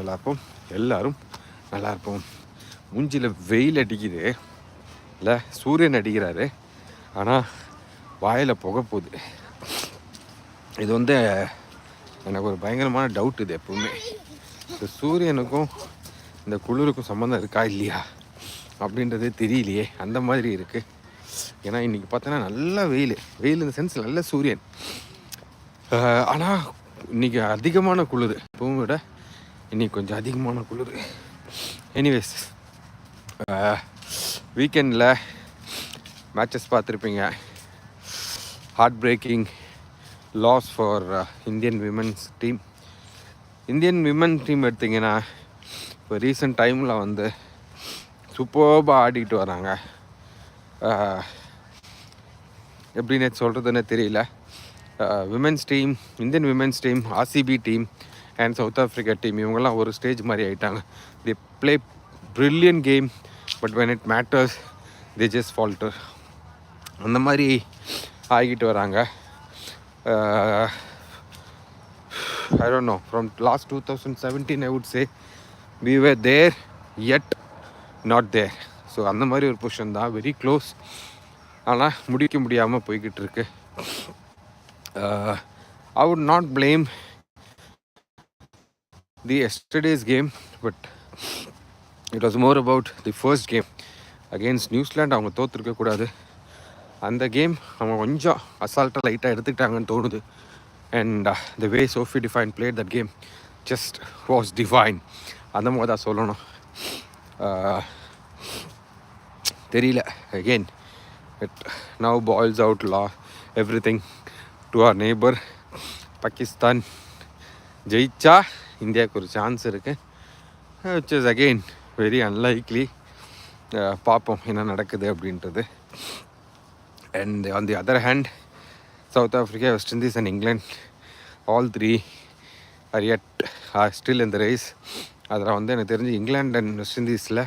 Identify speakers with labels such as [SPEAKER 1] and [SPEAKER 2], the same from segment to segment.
[SPEAKER 1] நல்லா இருப்போம், எல்லோரும் நல்லா இருப்போம். மூஞ்சியில் வெயில் அடிக்குது இல்லை, சூரியன் அடிக்கிறாரு, ஆனால் வாயில் புகை போகுது. இது வந்து எனக்கு ஒரு பயங்கரமான டவுட். இது எப்பவுமே இந்த சூரியனுக்கும் இந்த குளிருக்கும் சம்மந்தம் இருக்கா இல்லையா அப்படின்றதே தெரியலையே. அந்த மாதிரி இருக்குது. ஏன்னா இன்றைக்கி பார்த்தோன்னா நல்ல வெயில் இந்த சென்ஸ் நல்ல சூரியன், ஆனால் இன்றைக்கி அதிகமான குளிர், எப்பவும் விட இன்றைக்கி கொஞ்சம் அதிகமான குளிர். எனிவேஸ், வீக்கெண்டில் மேட்சஸ் பார்த்துருப்பீங்க. Heartbreaking loss for Indian women's team. Indian women team எடுத்திங்கன்னா இப்போ ரீசெண்ட் டைமில் வந்து சூப்பர்பாக ஆடிக்கிட்டு வராங்க. எப்படின்னு சொல்கிறதுன்னு தெரியல. Women's team, Indian women's team, RCB team and south Africa team, இவங்கெல்லாம் ஒரு ஸ்டேஜ் மாதிரி ஆகிட்டாங்க. தி play brilliant game, but when it matters they just falter. அந்த மாதிரி ஆகிட்டு வராங்க. I don't know, from last 2017 I would say we were there yet not there. So அந்த மாதிரி ஒரு பொசிஷன் தான், வெரி க்ளோஸ், ஆனால் முடிக்க முடியாமல் போய்கிட்டு இருக்கு. I would not blame the yesterday's game, but it was more about the first game against New Zealand. அவங்க தோற்றுருக்கக்கூடாது. அந்த கேம் அவங்க கொஞ்சம் அசால்ட்டாக லைட்டாக எடுத்துக்கிட்டாங்கன்னு தோணுது. And the way Sophie Devine played that game just was divine. அந்த மாதிரி தான் சொல்லணும். தெரியல, again it now boils out everything to our neighbor Pakistan. ஜெயிச்சா இந்தியாவுக்கு ஒரு சான்ஸ் இருக்குது, which is again very unlikely. பார்ப்போம் என்ன நடக்குது அப்படின்றது. And on the other hand, South Africa, West Indies and England, all three are still in the race. அதில் வந்து எனக்கு தெரிஞ்சு இங்கிலாந்து அண்ட் வெஸ்ட் இண்டீஸில்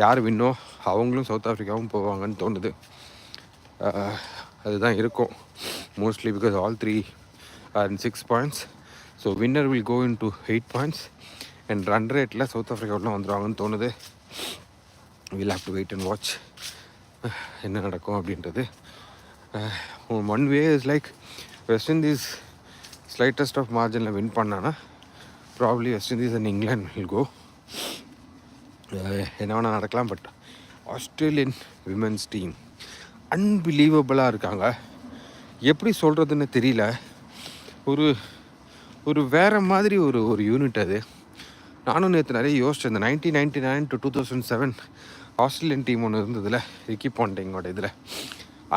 [SPEAKER 1] யார் வின்னோ அவங்களும் சவுத் ஆஃப்ரிக்காவும் போவாங்கன்னு தோணுது. அதுதான் இருக்கும் mostly, because all three are in 6 points. So winner will go in to 8 points. And run ரேட்டில் சவுத் ஆஃப்ரிக்காவில் வந்துடுவாங்கன்னு தோணுது. Will have to wait and watch என்ன நடக்கும் அப்படின்றது. One way is like West Indies slightest of மார்ஜினில் வின் பண்ணான்னா probably West Indies and England will go. என்ன வேணால் நடக்கலாம். பட் ஆஸ்திரேலியன் விமென்ஸ் டீம் அன்பிலீவபிளாக இருக்காங்க. எப்படி சொல்கிறதுன்னு தெரியல. ஒரு ஒரு வேறு மாதிரி ஒரு யூனிட் அது. நானும் நேற்று நிறைய யோசிச்சேன். இந்த 1999 to 2007 ஆஸ்திரேலியன் டீம் ஒன்று இருந்ததில்ல, ரிக்கி பாண்டிங்கோட இதில்,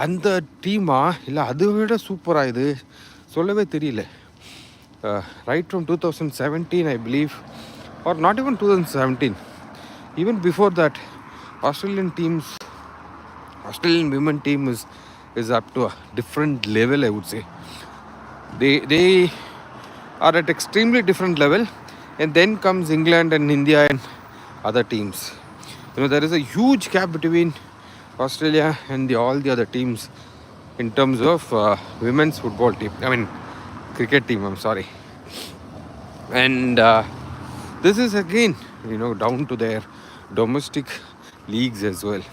[SPEAKER 1] அந்த டீமா இல்லை அதை விட சூப்பராக இது சொல்லவே தெரியல. Right from 2017 I believe, or not even 2017, even before that, Australian women team is up to a different level, I would say. They are at extremely different level. And then comes England and India and other teams. You know, there is a huge gap between Australia and all the other teams in terms of women's football team. I mean, cricket team, I'm sorry. And this is again, down to their domestic leagues as well.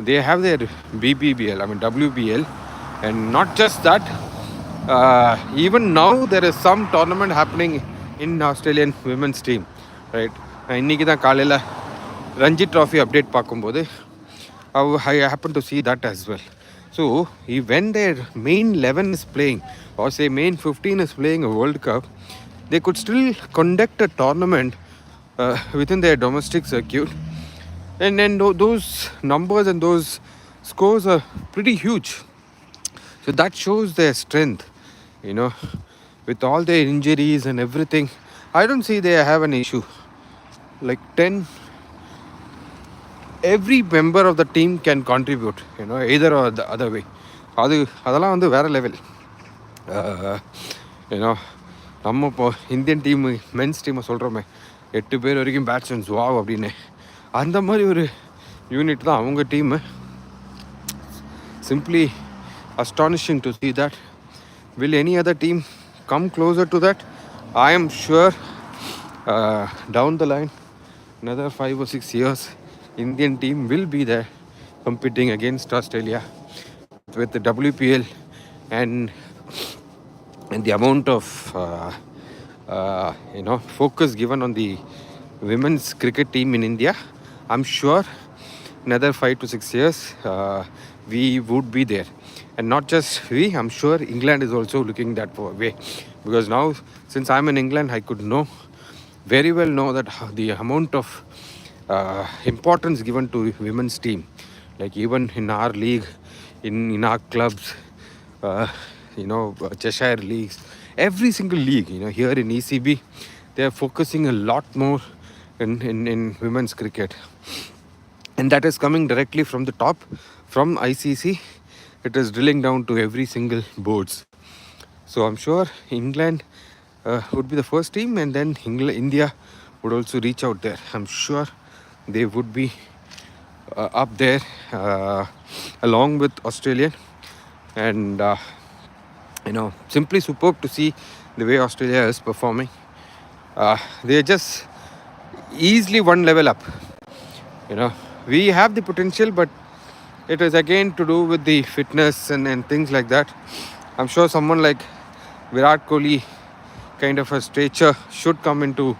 [SPEAKER 1] They have their BBBL, I mean WBL. And not just that, even now there is some tournament happening in Australian women's team, right? இன்னைக்கு தான் காலையில் Ranji trophy update பார்க்கும்போது I happen to see that as well. So when their main 11 is playing, or say main 15 is playing a World Cup, they could still conduct a tournament within their domestic circuit, and then those numbers and those scores are pretty huge. So that shows their strength, with all their injuries and everything. I don't see they have an issue. Like 10, every member of the team can contribute, either or the other way. அதெல்லாம் வந்து வேறு level. நம்ம இப்போ Indian team men's டீமை சொல்கிறோமே, 8 பேர் வரைக்கும் batsmen wow அப்படின்னு, அந்த மாதிரி ஒரு யூனிட் தான் அவங்க team. Simply astonishing to see that. Will any other team come closer to that? I am sure Down the line, another 5 or 6 years, Indian team will be there competing against Australia with the WPL and and the amount of focus given on the women's cricket team in India. I'm sure another 5 to 6 years we would be there, and not just we. I'm sure England is also looking that way, because now since I'm in England, I could know very well know that the amount of importance given to women's team, like even in our league, in our clubs, uh, Cheshire leagues, every single league, here in ECB, they are focusing a lot more in women's cricket, and that is coming directly from the top, from ICC. It is drilling down to every single boards. So I'm sure England would be the first team, and then India would also reach out there. I'm sure they would be up there along with Australia, and simply superb to see the way Australia is performing. They're just easily one level up. We have the potential, but it is again to do with the fitness and things like that. I'm sure someone like Virat Kohli, kind of a stature, should come into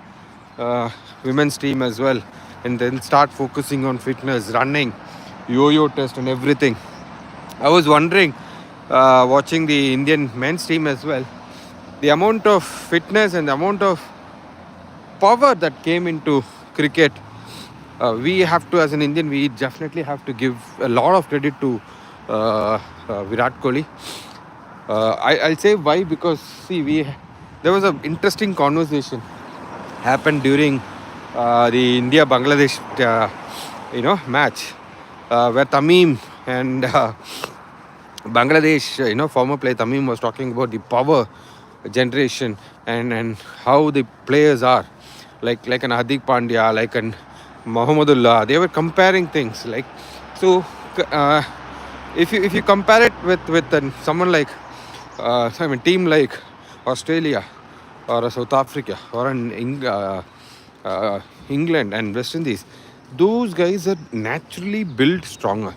[SPEAKER 1] women's team as well, and then start focusing on fitness, running, yo-yo test and everything. I was wondering, watching the Indian men's team as well, the amount of fitness and the amount of power that came into cricket. We have to, as an Indian, we definitely have to give a lot of credit to Virat Kohli. I'll say why, because see, there was an interesting conversation happened during the India Bangladesh match, where Tamim and Bangladesh former player Tamim was talking about the power generation and how the players are, like an Hardik Pandya, like an Mohammedullah. They were comparing things, like, so if you compare it with someone like team like Australia or a South Africa or an England and West Indies, those guys are naturally built stronger.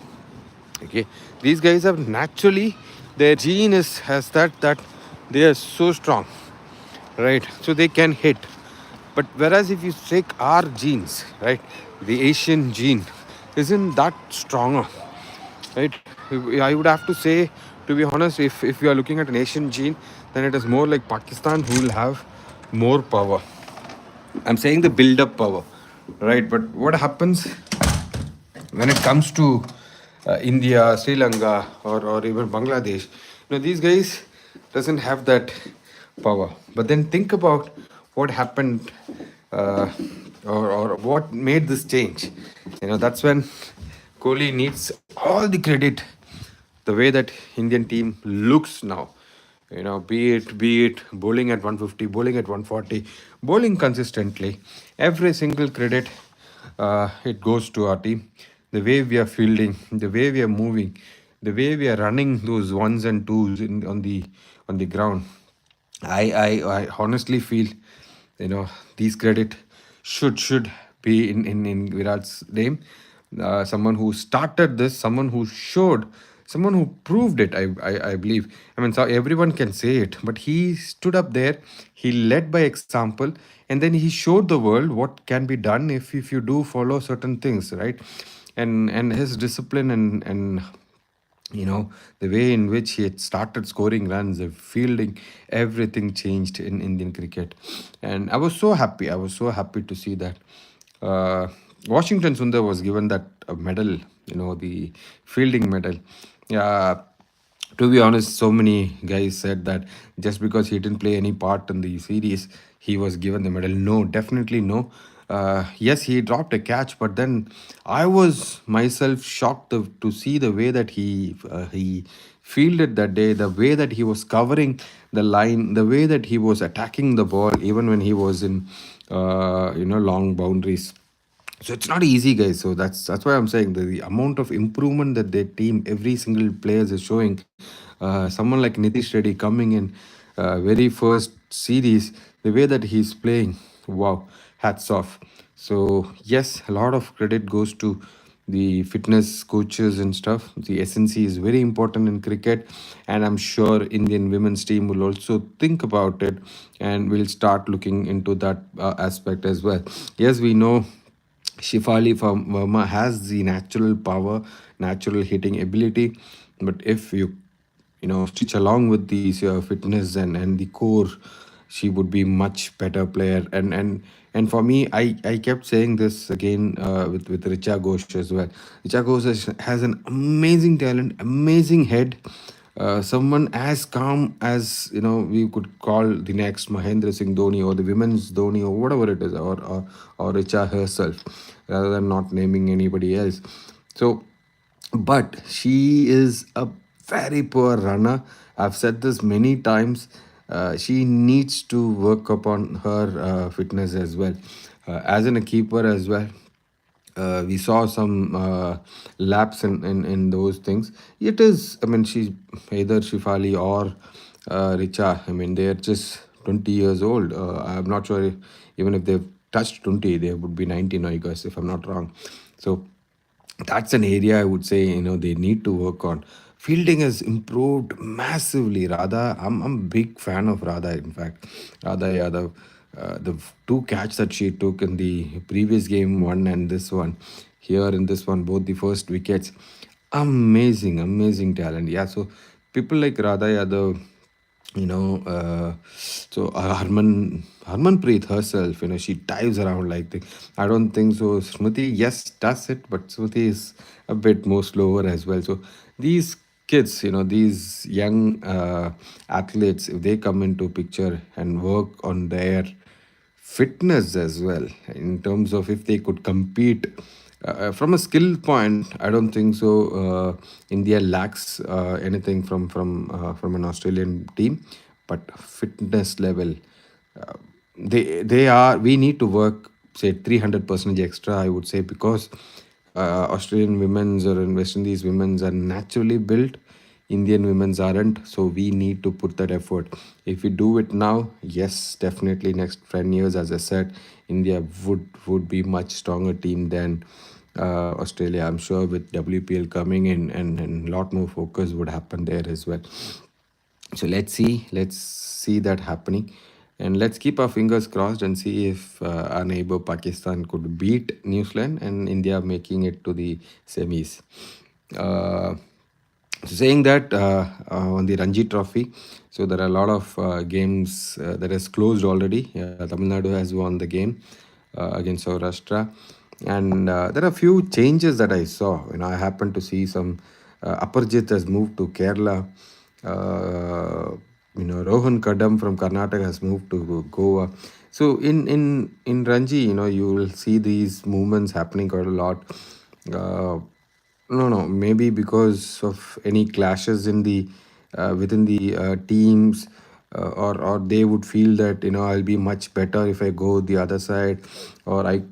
[SPEAKER 1] Okay, these guys have naturally, their gene has that they are so strong, right? So they can hit. But whereas if you take our genes, right, the Asian gene isn't that stronger, right? I would have to say, to be honest, if you are looking at an Asian gene, then it is more like Pakistan who will have more power. I'm saying the build up power, right? But what happens when it comes to India, Sri Lanka, or even Bangladesh, these guys doesn't have that power. But then think about what happened, or what made this change. That's when Kohli needs all the credit. The way that Indian team looks now, be it bowling at 150, bowling at 140, bowling consistently, every single credit, it goes to our team. The way we are fielding, the way we are moving, the way we are running those ones and twos on the ground. I honestly feel, these credit should be in Virat's name. Someone who started this, someone who showed, someone who proved it. I believe. I mean, so everyone can say it, but he stood up there. He led by example, and then he showed the world what can be done if you do follow certain things, right? And his discipline and the way in which he had started scoring runs, the fielding, everything changed in Indian cricket. And I was so happy to see that Washington Sundar was given that medal, the fielding medal. uh, to be honest, so many guys said that just because he didn't play any part in the series, he was given the medal. No, definitely no. Yes, he dropped a catch, but then I was myself shocked to see the way that he fielded that day, the way that he was covering the line, the way that he was attacking the ball, even when he was in long boundaries. So it's not easy, guys. So that's why I'm saying the amount of improvement that their team, every single players is showing. Someone like Nitish Reddy coming in very first series, the way that he's playing, wow. hats off. So yes, a lot of credit goes to the fitness coaches and stuff. The SNC is very important in cricket, and I'm sure Indian women's team will also think about it and will start looking into that aspect as well. Yes, we know Shifali from Verma has the natural power, natural hitting ability, but if you stitch along with these fitness and the core, she would be much better player. And for me, I kept saying this again with Richa Ghosh as well. Richa Ghosh has an amazing talent, amazing head, someone as calm as we could call the next Mahendra Singh Dhoni or the women's Dhoni or whatever it is, or Richa herself, rather than not naming anybody else. So, but she is a very poor runner. I've said this many times. She needs to work upon her fitness as well, as in a keeper as well. We saw some laps in those things. It is, I mean, she's either Shifali or Richa. I mean, they're just 20 years old. I'm not sure even if they've touched 20, they would be 19, I guess, if I'm not wrong. So that's an area I would say they need to work on. Fielding has improved massively. Radha, I'm a big fan of Radha. In fact, Radha Yadav, the two catch that she took in the previous game one and this one, here in this one, both the first wickets, amazing talent. Yeah, so people like Radha Yadav, so Harmanpreet herself, she dives around like the. I don't think so. Smriti, yes, does it, but Smriti is a bit more slower as well. So these kids, these young athletes, if they come into picture and work on their fitness as well, in terms of if they could compete from a skill point, I don't think so. India lacks anything from an Australian team, but fitness level, uh, they are. We need to work say 300% extra. I would say because Australian women's or in West Indies women's are naturally built. Indian women's aren't, so we need to put that effort. If we do it now, yes, definitely next 10 years, as I said, India would be much stronger team than Australia. I'm sure with WPL coming in and lot more focus would happen there as well. So let's see that happening, and let's keep our fingers crossed and see if our neighbor Pakistan could beat New Zealand and India making it to the semis. uh, so saying that on the Ranji Trophy, so there are a lot of games that is closed already. Tamil Nadu has won the game against Saurashtra, and there are a few changes that I saw. I happened to see some Aparjit has moved to Kerala. Rohan Kadam from Karnataka has moved to Goa. So in Ranji, you will see these movements happening quite a lot. Uh, no, maybe because of any clashes in the within the teams, or they would feel that I'll be much better if I go the other side, or I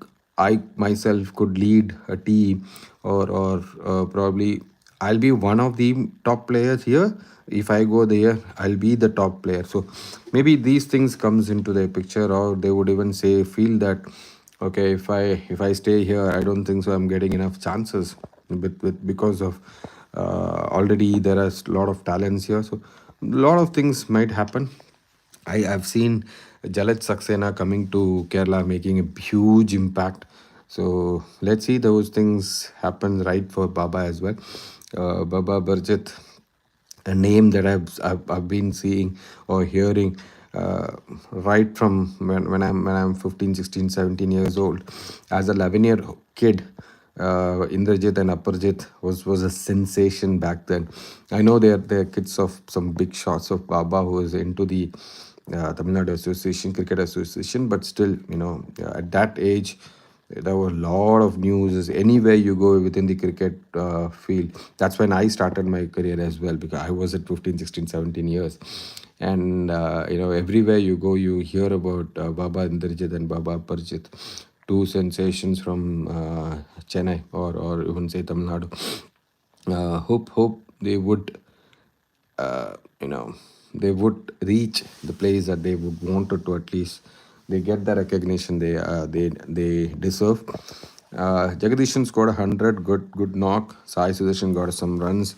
[SPEAKER 1] myself could lead a team, or probably I'll be one of the top players here. If I go there, I'll be the top player. So maybe these things comes into the picture, or they would even say feel that okay, if I stay here, I don't think so I'm getting enough chances because of already there are a lot of talents here. So a lot of things might happen. I've seen Jalat Saxena coming to Kerala making a huge impact. So let's see those things happen right for Baba as well. Baba Barjit, a name that I've been seeing or hearing right from when I'm 15, 16, 17 years old. As a 11-year kid, Indrajit and Aparjit was a sensation back then. I know they're kids of some big shots of Baba who is into the Tamil Nadu Association, Cricket Association, but still, at that age, there were a lot of news anywhere you go within the cricket field. That's when I started my career as well, because I was at 15, 16, 17 years. And everywhere you go you hear about Baba Indrajit and Baba Parjit, two sensations from Chennai, or even say Tamil Nadu. Hope they would uh, you know they would reach the place that they would wanted to at least they get the recognition they deserve. Jagadishan scored 100, good knock. Sai Sudarshan got some runs.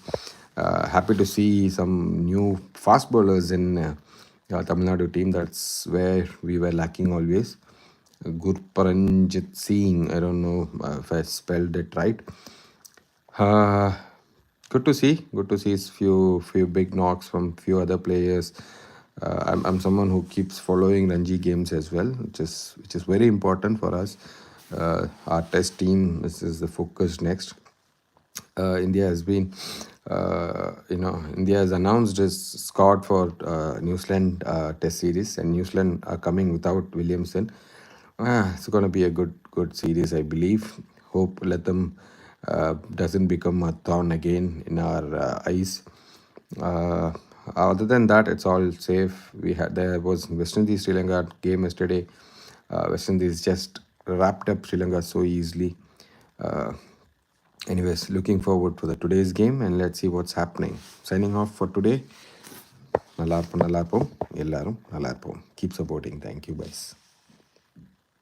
[SPEAKER 1] Happy to see some new fast bowlers in Tamil Nadu team. That's where we were lacking always. Gurparanjit Singh, I don't know if I spelled it right. Uh, good to see. Good to see few big knocks from few other players. I'm someone who keeps following Ranji games as well, which is very important for us. Our test team, this is the focus next. India has been, India has announced its squad for New Zealand Test series, and New Zealand are coming without Williamson. It's going to be a good series, I believe. Hope Latham doesn't become a thorn again in our eyes. Uh, Other than that, it's all safe. There was West Indies Sri Lanka game yesterday. West Indies just wrapped up Sri Lanka so easily. Uh, Anyways, looking forward to the today's game, and let's see what's happening. Signing off for today. நல்லா இருப்போம், நல்லா இருப்போம். எல்லாரும் நல்லா இருப்போம். Keep supporting. Thank you, guys.